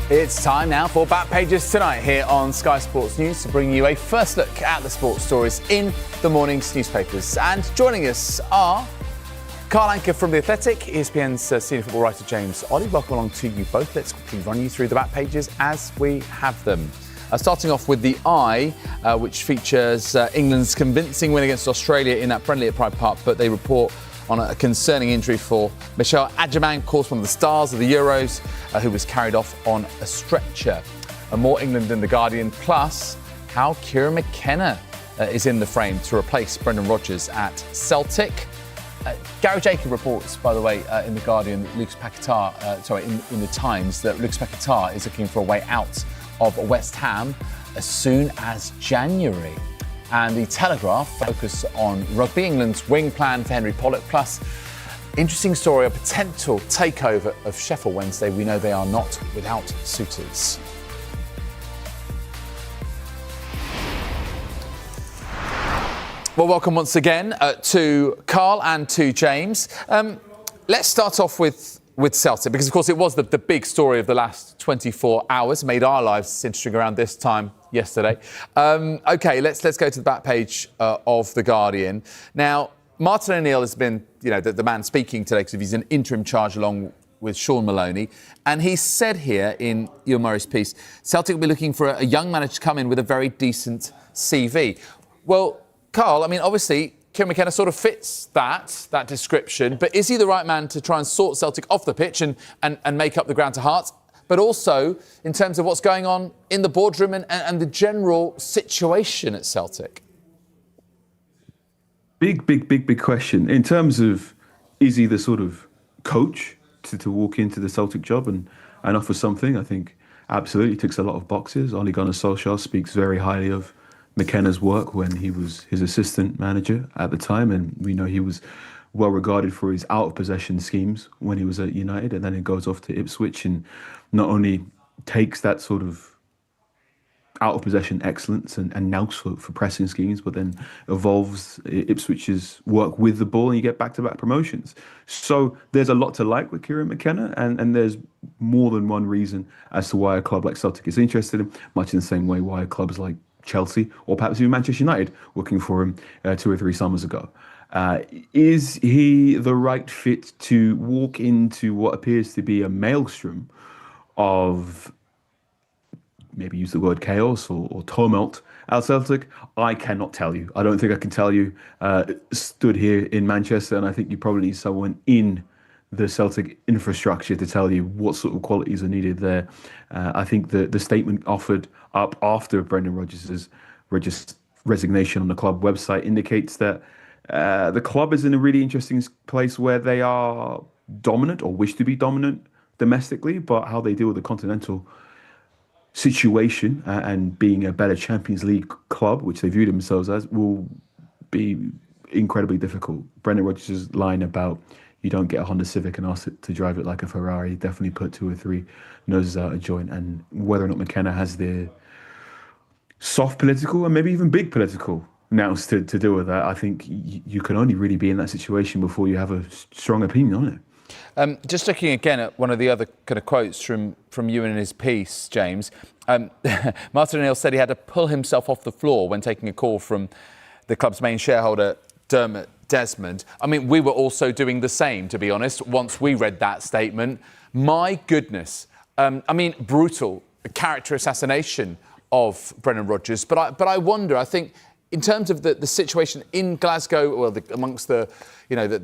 It's time now for Back Pages Tonight here on Sky Sports News to bring you a first look at the sports stories in the morning's newspapers. And joining us are Carl Anker from The Athletic, ESPN's senior football writer James Oddie. Welcome along to you both. Let's quickly run you through the back pages as we have them. Starting off with the Eye, which features England's convincing win against Australia in that friendly at Pride Park, but they report on a concerning injury for Michelle Adjumang, of course one of the stars of the Euros, who was carried off on a stretcher. And more England in The Guardian, plus how Kieran McKenna is in the frame to replace Brendan Rodgers at Celtic. Gary Jacob reports, by the way, in The Guardian, Lucas Paqueta, in The Times, that Lucas Paqueta is looking for a way out of West Ham as soon as January. And The Telegraph focus on Rugby, England's wing plan for Henry Pollock, plus interesting story, a potential takeover of Sheffield Wednesday. We know they are not without suitors. Well, welcome once again to Carl and to James. Let's start off with Celtic, because of course it was the big story of the last 24 hours, made our lives interesting around this time yesterday. OK, let's go to the back page of The Guardian. Now, Martin O'Neill has been, the man speaking today because he's an interim charge along with Sean Maloney. And he said here in Ewan Murray's piece, Celtic will be looking for a young manager to come in with a very decent CV. Well, Carl, I mean, obviously, Kieran McKenna sort of fits that description, but is he the right man to try and sort Celtic off the pitch and make up the ground to Hearts? But also in terms of what's going on in the boardroom and the general situation at Celtic? Big question. In terms of, is he the sort of coach to walk into the Celtic job and offer something? I think absolutely ticks a lot of boxes. Ole Gunnar Solskjaer speaks very highly of McKenna's work when he was his assistant manager at the time, and we know he was well regarded for his out-of-possession schemes when he was at United, and then he goes off to Ipswich and not only takes that sort of out-of-possession excellence and nous for pressing schemes, but then evolves Ipswich's work with the ball and you get back-to-back promotions. So there's a lot to like with Kieran McKenna, and there's more than one reason as to why a club like Celtic is interested in, much in the same way why clubs like Chelsea or perhaps even Manchester United looking for him 2 or 3 summers ago. Is he the right fit to walk into what appears to be a maelstrom of, maybe use the word chaos or tumult at Celtic? I cannot tell you. I don't think I can tell you. Stood here in Manchester, and I think you probably need someone in the Celtic infrastructure to tell you what sort of qualities are needed there. I think the statement offered up after Brendan Rodgers' resignation on the club website indicates that the club is in a really interesting place where they are dominant or wish to be dominant domestically, but how they deal with the continental situation and being a better Champions League club, which they view themselves as, will be incredibly difficult. Brendan Rodgers' line about you don't get a Honda Civic and ask it to drive it like a Ferrari definitely put 2 or 3 noses out of joint. And whether or not McKenna has the soft political and maybe even big political nous to deal with that, I think you can only really be in that situation before you have a strong opinion on it. Just looking again at one of the other kind of quotes from you in his piece, James, Martin O'Neill said he had to pull himself off the floor when taking a call from the club's main shareholder, Dermot Desmond. I mean, we were also doing the same, to be honest, once we read that statement. My goodness. I mean, brutal character assassination of Brendan Rodgers. But I wonder, I think, in terms of the situation in Glasgow, well, amongst the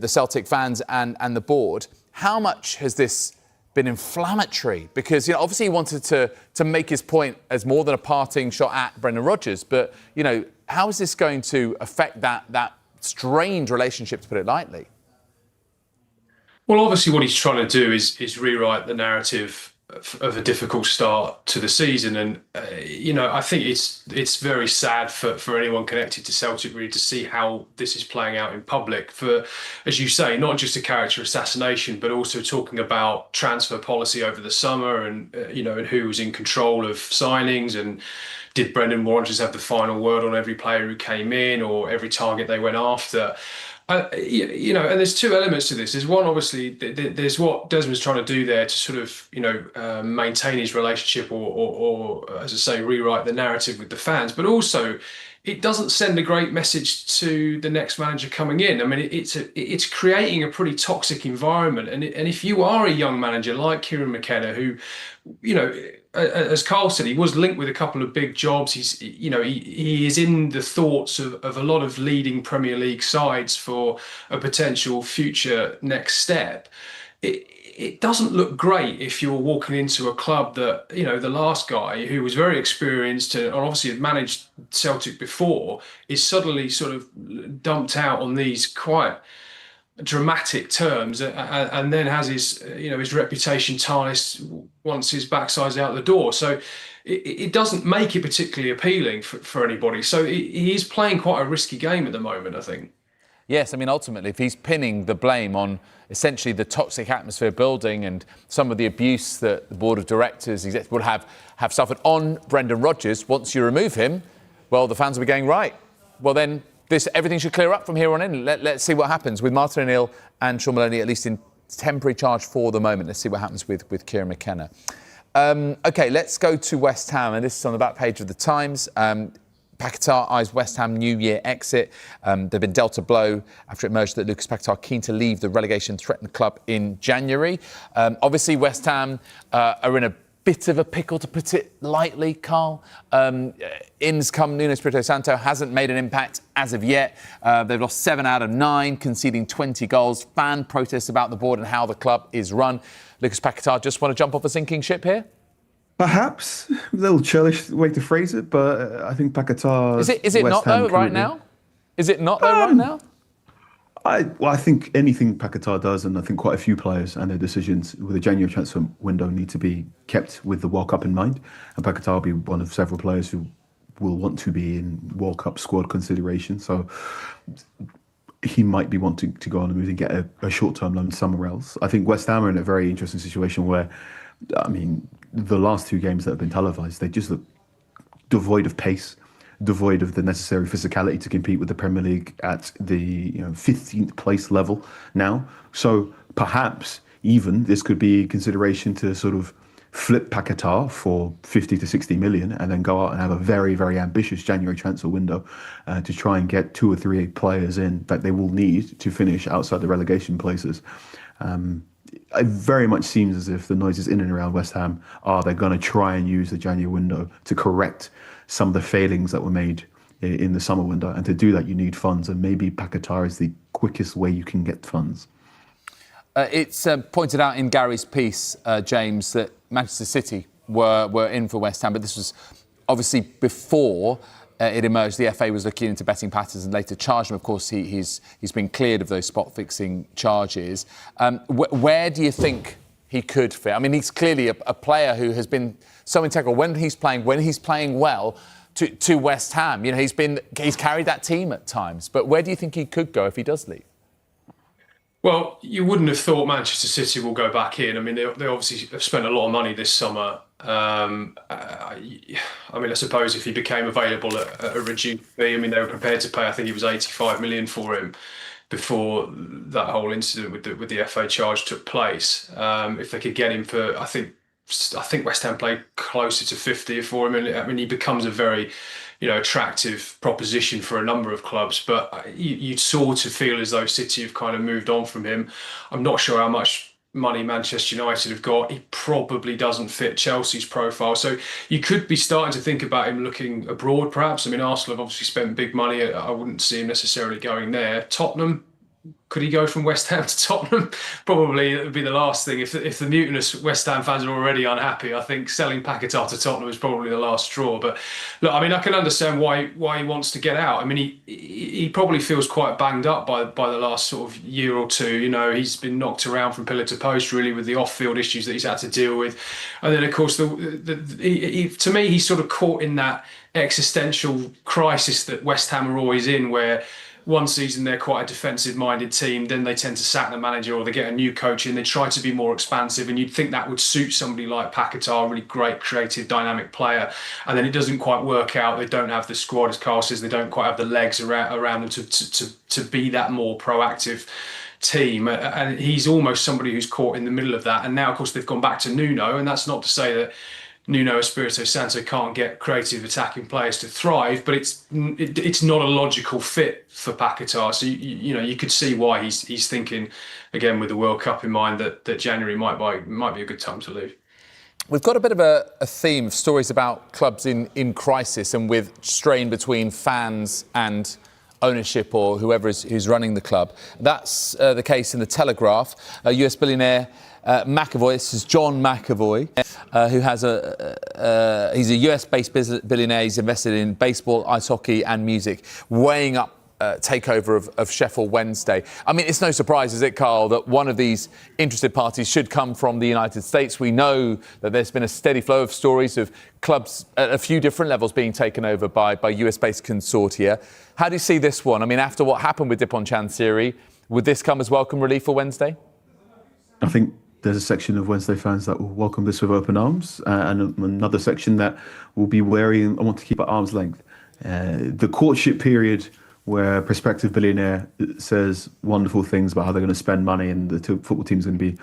Celtic fans and the board, how much has this been inflammatory? Because, obviously he wanted to make his point as more than a parting shot at Brendan Rodgers. But, how is this going to affect that strange relationship, to put it lightly? Well, obviously what he's trying to do is rewrite the narrative of a difficult start to the season. And, I think it's very sad for anyone connected to Celtic really to see how this is playing out in public. For, as you say, not just a character assassination, but also talking about transfer policy over the summer and, and who was in control of signings, and did Brendan Rodgers have the final word on every player who came in or every target they went after. And there's two elements to this. There's one, obviously, there's what Desmond's trying to do there to sort of, maintain his relationship or, as I say, rewrite the narrative with the fans. But also, it doesn't send a great message to the next manager coming in. I mean, it's creating a pretty toxic environment. And if you are a young manager like Kieran McKenna, who, as Carl said, he was linked with a couple of big jobs. He is in the thoughts of a lot of leading Premier League sides for a potential future next step. It doesn't look great if you're walking into a club that, the last guy who was very experienced and obviously had managed Celtic before is suddenly sort of dumped out on these quite dramatic terms, and then has his reputation tarnished once his backside's out the door. So it doesn't make it particularly appealing for anybody. So he is playing quite a risky game at the moment, I think. Yes, I mean, ultimately, if he's pinning the blame on essentially the toxic atmosphere building and some of the abuse that the board of directors would have suffered on Brendan Rodgers, once you remove him, well, the fans will be going, right, well then everything should clear up from here on in. Let's see what happens with Martin O'Neill and Sean Maloney, at least in temporary charge for the moment. Let's see what happens with Kieran McKenna. OK, let's go to West Ham, and this is on the back page of the Times. Paqueta eyes West Ham New Year exit. They've been dealt a blow after it emerged that Lucas Paqueta keen to leave the relegation-threatened club in January. Obviously, West Ham are in a bit of a pickle, to put it lightly, Carl. Ins come Nuno Espirito Santo hasn't made an impact as of yet. They've lost 7 out of 9, conceding 20 goals. Fan protests about the board and how the club is run. Lucas Paqueta just want to jump off a sinking ship here? Perhaps a little churlish way to phrase it, but I think Paqueta. Is it not though right now? Is it not though right now? I think anything Paqueta does, and I think quite a few players and their decisions with the January transfer window need to be kept with the World Cup in mind. And Paqueta will be one of several players who will want to be in World Cup squad consideration. So he might be wanting to go on the move and get a short-term loan somewhere else. I think West Ham are in a very interesting situation where, I mean, the last 2 games that have been televised, they just look devoid of pace, devoid of the necessary physicality to compete with the Premier League at the 15th place level now. So perhaps even this could be a consideration to sort of flip Paqueta for 50 to 60 million and then go out and have a very, very ambitious January transfer window to try and get 2 or 3 players in that they will need to finish outside the relegation places. It very much seems as if the noises in and around West Ham are they're going to try and use the January window to correct some of the failings that were made in the summer window. And to do that, you need funds. And maybe Paqueta is the quickest way you can get funds. It's pointed out in Gary's piece, James, that Manchester City were in for West Ham. But this was obviously before it emerged the FA was looking into betting patterns and later charged him. Of course, he's been cleared of those spot-fixing charges. Where do you think he could fit? I mean, he's clearly a player who has been so integral when he's playing well to West Ham. He's carried that team at times. But where do you think he could go if he does leave? Well, you wouldn't have thought Manchester City will go back in. I mean, they obviously have spent a lot of money this summer. I suppose if he became available at a reduced fee, I mean, they were prepared to pay, I think it was 85 million for him before that whole incident with the FA charge took place. If they could get him for, I think West Ham played closer to 50 for him. And I mean, he becomes a very, attractive proposition for a number of clubs, but you'd sort of feel as though City have kind of moved on from him. I'm not sure how much money Manchester United have got. He probably doesn't fit Chelsea's profile. So you could be starting to think about him looking abroad, perhaps. I mean, Arsenal have obviously spent big money. I wouldn't see him necessarily going there. Tottenham, could he go from West Ham to Tottenham? Probably it would be the last thing. If the mutinous West Ham fans are already unhappy, I think selling Paqueta to Tottenham is probably the last straw. But look, I mean, I can understand why he wants to get out. I mean, he probably feels quite banged up by the last sort of year or two. He's been knocked around from pillar to post really with the off-field issues that he's had to deal with, and then of course to me he's sort of caught in that existential crisis that West Ham are always in, where one season they're quite a defensive-minded team, then they tend to sack the manager or they get a new coach in, they try to be more expansive, and you'd think that would suit somebody like Paqueta, a really great, creative, dynamic player, and then it doesn't quite work out. They don't have the squad, as Carl says, they don't quite have the legs around them to be that more proactive team, and he's almost somebody who's caught in the middle of that. And now, of course, they've gone back to Nuno, and that's not to say that Nuno Espirito Santo can't get creative attacking players to thrive, but it's not a logical fit for Paquetá. So you could see why he's thinking, again with the World Cup in mind, that January might be a good time to leave. We've got a bit of a theme of stories about clubs in crisis and with strain between fans and ownership or whoever who's running the club. That's the case in the Telegraph. US billionaire McAvoy, this is John McAvoy, who has he's a US-based billionaire. He's invested in baseball, ice hockey and music, weighing up takeover of Sheffield Wednesday. I mean, it's no surprise, is it, Carl, that one of these interested parties should come from the United States. We know that there's been a steady flow of stories of clubs at a few different levels being taken over by US-based consortia. How do you see this one? I mean, after what happened with Dipon Chansiri, would this come as welcome relief for Wednesday? I think there's a section of Wednesday fans that will welcome this with open arms, and another section that will be wary and want to keep at arm's length. The courtship period where a prospective billionaire says wonderful things about how they're going to spend money and the football team's going to be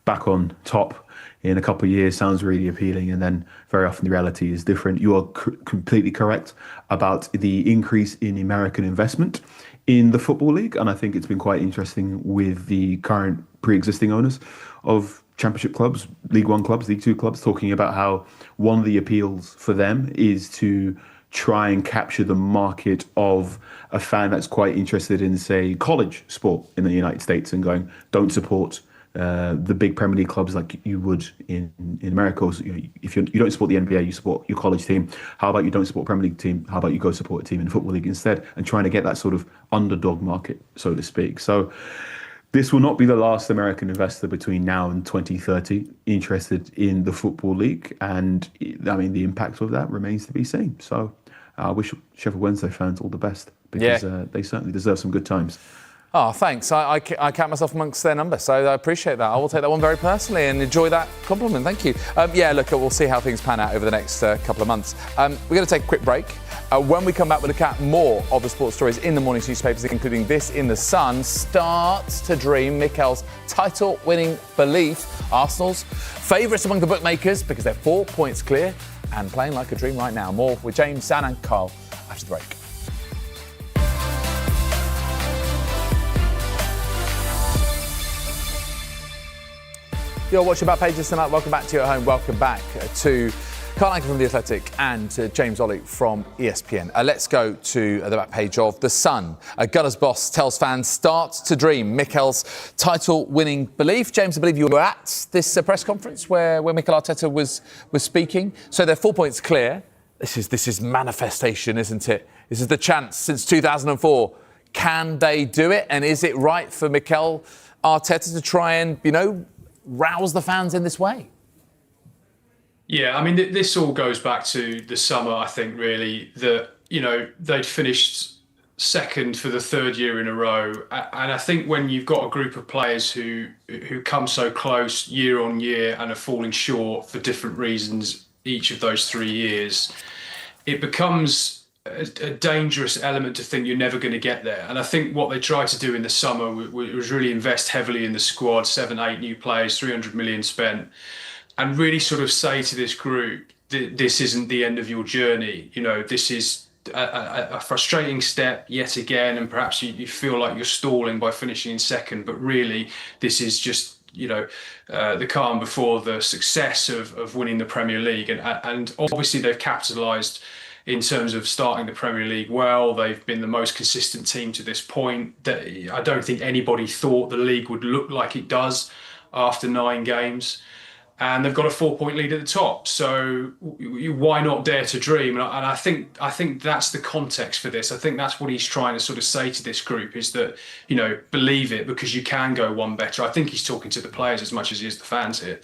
back on top in a couple of years sounds really appealing, and then very often the reality is different. You are completely correct about the increase in American investment in the Football League, and I think it's been quite interesting with the current pre-existing owners of Championship clubs, League One clubs, League Two clubs, talking about how one of the appeals for them is to try and capture the market of a fan that's quite interested in, say, college sport in the United States, and going, don't support the big Premier League clubs like you would in America. So, if you don't support the NBA, you support your college team. How about you don't support Premier League team? How about you go support a team in the Football League instead, and trying to get that sort of underdog market, so to speak. So this will not be the last American investor between now and 2030 interested in the Football League. And I mean, the impact of that remains to be seen. So I wish Sheffield Wednesday fans all the best, because they certainly deserve some good times. Oh, thanks. I count myself amongst their number, so I appreciate that. I will take that one very personally and enjoy that compliment. Thank you. Look, we'll see how things pan out over the next couple of months. We're going to take a quick break. When we come back, we'll look at more of the sports stories in the morning's newspapers, including this in The Sun. Starts to dream Mikel's title-winning belief. Arsenal's favourites among the bookmakers because they're 4 points clear and playing like a dream right now. More with James, San and Carl after the break. You're watching Back Pages tonight. Welcome back to you at home. Welcome back to Carl Anker from The Athletic and James Ollie from ESPN. Let's go to the back page of The Sun. Gunners boss tells fans start to dream Mikel's title-winning belief. James, I believe you were at this press conference where Mikel Arteta was speaking. So they're 4 points clear. This is manifestation, isn't it? This is the chance since 2004. Can they do it? And is it right for Mikel Arteta to try and, rouse the fans in this way? Yeah, I mean, this all goes back to the summer, I think, really, that, they'd finished second for the third year in a row. And I think when you've got a group of players who come so close year on year and are falling short for different reasons each of those 3 years, it becomes a dangerous element to think you're never going to get there. And I think what they tried to do in the summer was really invest heavily in the squad, 7-8 new players, 300 million spent, and really sort of say to this group, this isn't the end of your journey. This is a frustrating step yet again, and perhaps you feel like you're stalling by finishing in second, but really this is just the calm before the success of winning the Premier League. And obviously they've capitalised in terms of starting the Premier League well. They've been the most consistent team to this point. I don't think anybody thought the league would look like it does after 9 games. And they've got a 4-point lead at the top. So why not dare to dream? And I think that's the context for this. I think that's what he's trying to sort of say to this group, is that, believe it, because you can go one better. I think he's talking to the players as much as he is the fans here.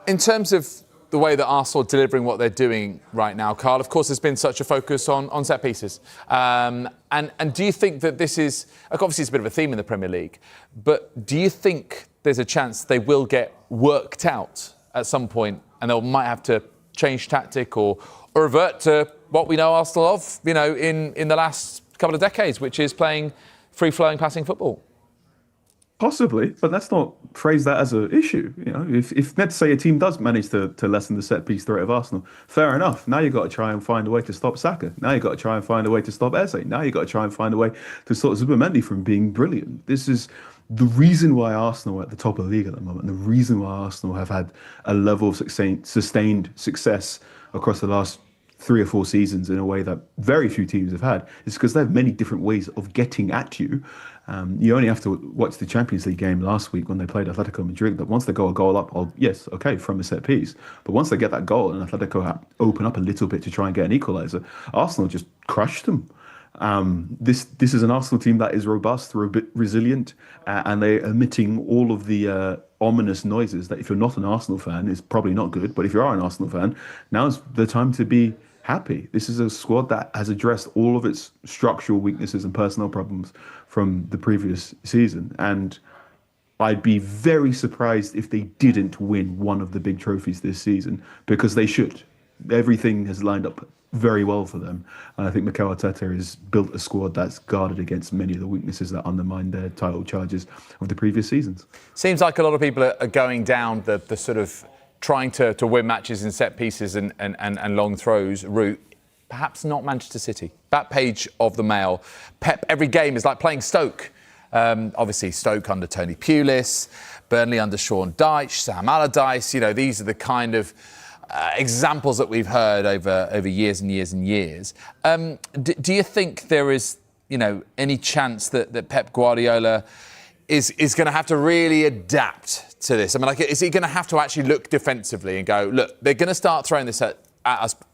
In terms of the way that Arsenal are delivering what they're doing right now, Carl, of course, there's been such a focus on set pieces. And do you think that this is, obviously it's a bit of a theme in the Premier League, but do you think there's a chance they will get worked out at some point and they might have to change tactic or revert to what we know Arsenal of, in the last couple of decades, which is playing free-flowing passing football? Possibly, but let's not phrase that as an issue. If let's say a team does manage to lessen the set piece threat of Arsenal, fair enough. Now you've got to try and find a way to stop Saka. Now you've got to try and find a way to stop Eze. Now you've got to try and find a way to stop Zubimendi from being brilliant. This is the reason why Arsenal are at the top of the league at the moment. The reason why Arsenal have had a level of sustained success across the last 3 or 4 seasons in a way that very few teams have had is because they have many different ways of getting at you. You only have to watch the Champions League game last week when they played Atletico Madrid. That once they go a goal up, from a set piece. But once they get that goal and Atletico open up a little bit to try and get an equaliser, Arsenal just crushed them. This is an Arsenal team that is robust, resilient, and they're emitting all of the ominous noises that if you're not an Arsenal fan is probably not good. But if you are an Arsenal fan, now's the time to be happy. This is a squad that has addressed all of its structural weaknesses and personnel problems from the previous season. And I'd be very surprised if they didn't win one of the big trophies this season, because they should. Everything has lined up very well for them. And I think Mikel Arteta has built a squad that's guarded against many of the weaknesses that undermined their title charges of the previous seasons. Seems like a lot of people are going down the sort of trying to win matches in set pieces and long throws route. Perhaps not Manchester City. Back page of the Mail. Pep, every game is like playing Stoke. Obviously, Stoke under Tony Pulis, Burnley under Sean Dyche, Sam Allardyce. These are the kind of examples that we've heard over years and years and years. Do you think there is, any chance that Pep Guardiola is going to have to really adapt to this? I mean, is he going to have to actually look defensively and go, look, they're going to start throwing this at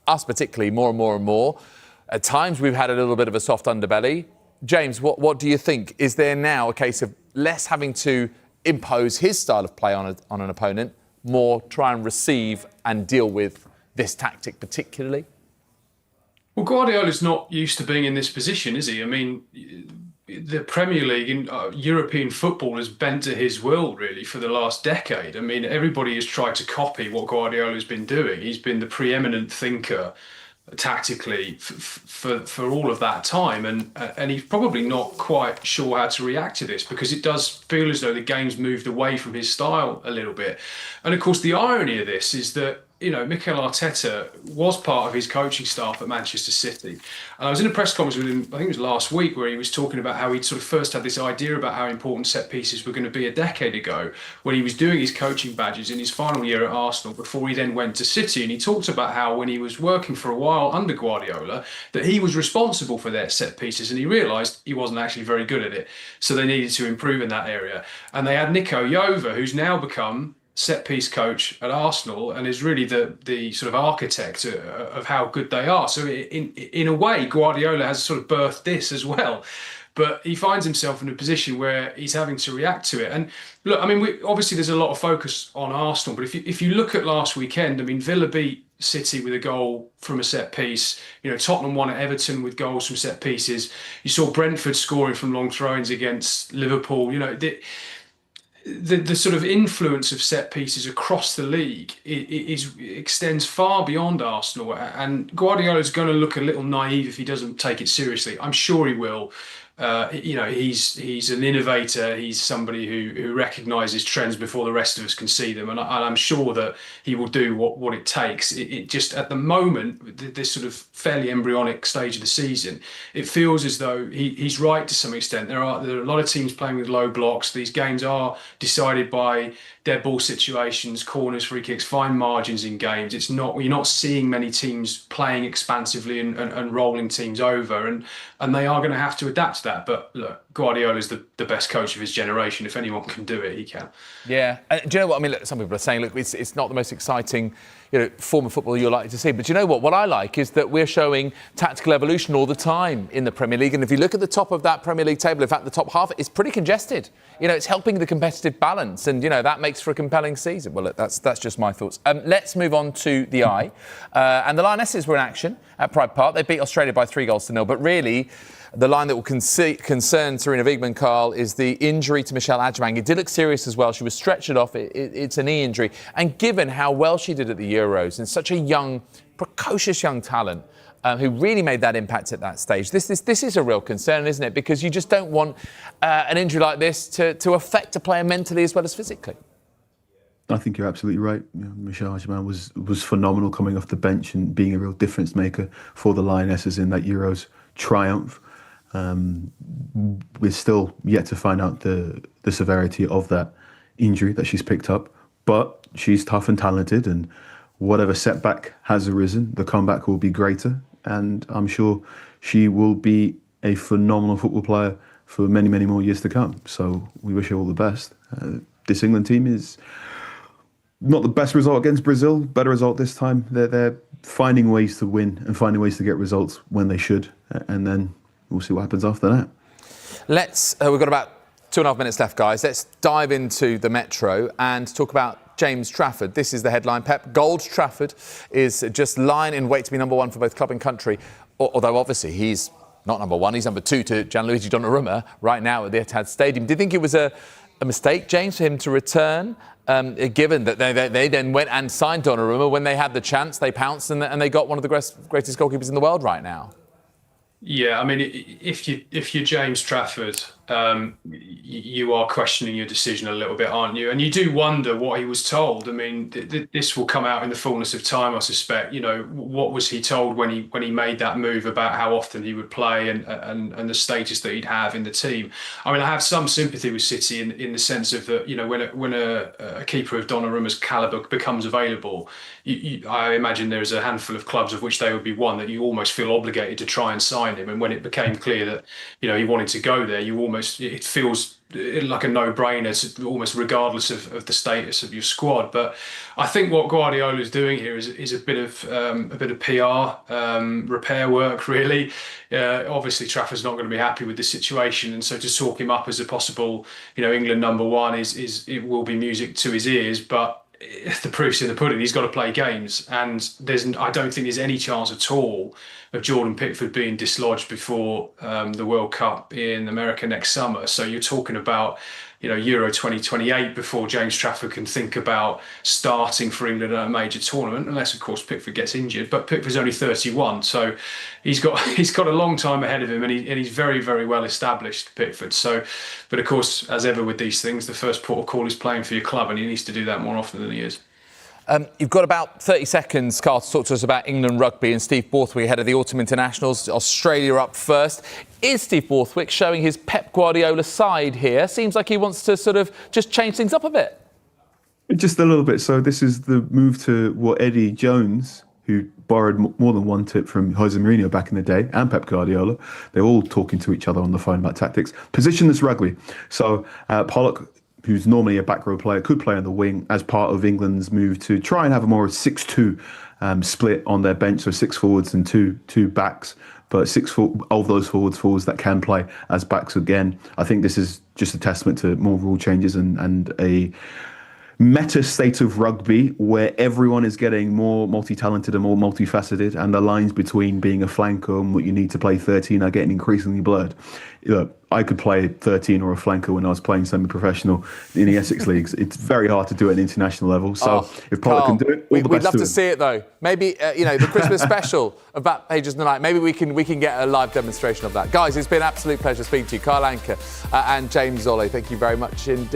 us particularly more and more and more. At times we've had a little bit of a soft underbelly. James, what do you think? Is there now a case of less having to impose his style of play on an opponent, more try and receive and deal with this tactic particularly? Well, Guardiola's not used to being in this position, is he? I mean, the Premier League and European football has bent to his will, really, for the last decade. I mean, everybody has tried to copy what Guardiola's been doing. He's been the preeminent thinker tactically for all of that time, and he's probably not quite sure how to react to this, because it does feel as though the game's moved away from his style a little bit. And of course, the irony of this is that Mikel Arteta was part of his coaching staff at Manchester City. And I was in a press conference with him, I think it was last week, where he was talking about how he'd sort of first had this idea about how important set pieces were going to be a decade ago, when he was doing his coaching badges in his final year at Arsenal, before he then went to City. And he talked about how when he was working for a while under Guardiola, that he was responsible for their set pieces, and he realised he wasn't actually very good at it. So they needed to improve in that area. And they had Nico Yova, who's now become set-piece coach at Arsenal and is really the sort of architect of how good they are. So in a way, Guardiola has sort of birthed this as well. But he finds himself in a position where he's having to react to it. And look, I mean, obviously there's a lot of focus on Arsenal, but if you look at last weekend, I mean, Villa beat City with a goal from a set piece. Tottenham won at Everton with goals from set pieces. You saw Brentford scoring from long throw-ins against Liverpool. The sort of influence of set pieces across the league extends far beyond Arsenal, and Guardiola's going to look a little naive if he doesn't take it seriously. I'm sure he will. He's an innovator. He's somebody who recognises trends before the rest of us can see them, and I'm sure that he will do what it takes. It just, at the moment, this sort of fairly embryonic stage of the season, it feels as though he's right to some extent. There are a lot of teams playing with low blocks. These games are decided by dead ball situations, corners, free kicks, fine margins in games. You're not seeing many teams playing expansively and rolling teams over, and they are going to have to adapt past that. But look, Guardiola's the best coach of his generation. If anyone can do it, he can. Yeah. Do you know what I mean? Look, some people are saying, look, it's not the most exciting form of football you're likely to see. But you know what? What I like is that we're showing tactical evolution all the time in the Premier League. And if you look at the top of that Premier League table, in fact, the top half, it's pretty congested. It's helping the competitive balance. And, that makes for a compelling season. Well, look, that's just my thoughts. Let's move on to the eye. And the Lionesses were in action at Pride Park. They beat Australia by 3-0. But really, the line that will concern Serena Wiegmann, Carl, is the injury to Michelle Adjemang. It did look serious as well. She was stretchered off. It's a knee injury. And given how well she did at the Euros, and such a young, precocious young talent who really made that impact at that stage, this is a real concern, isn't it? Because you just don't want an injury like this to affect a player mentally as well as physically. I think you're absolutely right. Michelle Adjemang was phenomenal coming off the bench and being a real difference maker for the Lionesses in that Euros triumph. We're still yet to find out the severity of that injury that she's picked up, but she's tough and talented, and whatever setback has arisen, the comeback will be greater, and I'm sure she will be a phenomenal football player for many, many more years to come. So we wish her all the best. This England team is not the best result against Brazil, better result this time. They're finding ways to win and finding ways to get results when they should, and then we'll see what happens after that. We've got about 2.5 minutes left, guys. Let's dive into the Metro and talk about James Trafford. This is the headline, Pep. Gold Trafford is just lying in wait to be number one for both club and country, although obviously he's not number one. He's number two to Gianluigi Donnarumma right now at the Etihad Stadium. Do you think it was a mistake, James, for him to return, given that they then went and signed Donnarumma when they had the chance, they pounced and they got one of the greatest goalkeepers in the world right now? Yeah, I mean, if you're James Trafford, you are questioning your decision a little bit, aren't you? And you do wonder what he was told. I mean, this will come out in the fullness of time, I suspect. What was he told when he made that move about how often he would play and the status that he'd have in the team? I mean, I have some sympathy with City in the sense of that, when a keeper of Donnarumma's calibre becomes available, I imagine there is a handful of clubs, of which they would be one, that you almost feel obligated to try and sign him. And when it became clear that he wanted to go there, it feels like a no-brainer, almost regardless of the status of your squad. But I think what Guardiola is doing here is a bit of PR repair work, really. Obviously, Trafford's not going to be happy with the situation, and so to talk him up as a possible, England number one it will be music to his ears. But the proof's in the pudding. He's got to play games, and I don't think there's any chance at all of Jordan Pickford being dislodged before the World Cup in America next summer. So you're talking about Euro 2028 before James Trafford can think about starting for England at a major tournament, unless of course Pickford gets injured. But Pickford's only 31, so he's got a long time ahead of him, and he's very, very well established, Pickford. So, but of course, as ever with these things, the first port of call is playing for your club, and he needs to do that more often than he is. You've got about 30 seconds, Carl, to talk to us about England rugby and Steve Borthwick ahead of the autumn internationals. Australia up first. Is Steve Borthwick showing his Pep Guardiola side here? Seems like he wants to sort of just change things up a bit. Just a little bit. So this is the move to what Eddie Jones, who borrowed more than one tip from Jose Mourinho back in the day, and Pep Guardiola. They're all talking to each other on the phone about tactics. Positionless rugby. So Pollock, who's normally a back row player, could play on the wing as part of England's move to try and have a more 6-2 split on their bench, so 6 forwards and two backs, but 6 of those forwards that can play as backs again. I think this is just a testament to more rule changes and a meta state of rugby where everyone is getting more multi-talented and more multifaceted, and the lines between being a flanker and what you need to play 13 are getting increasingly blurred. I could play 13 or a flanker when I was playing semi-professional in the Essex leagues. It's very hard to do at an international level. So if Pollard can do it, all the best to him. We'd love to see it though. Maybe the Christmas special of Back Pages of the Night. Maybe we can get a live demonstration of that. Guys, it's been an absolute pleasure speaking to you, Carl Anka and James Zolle. Thank you very much indeed.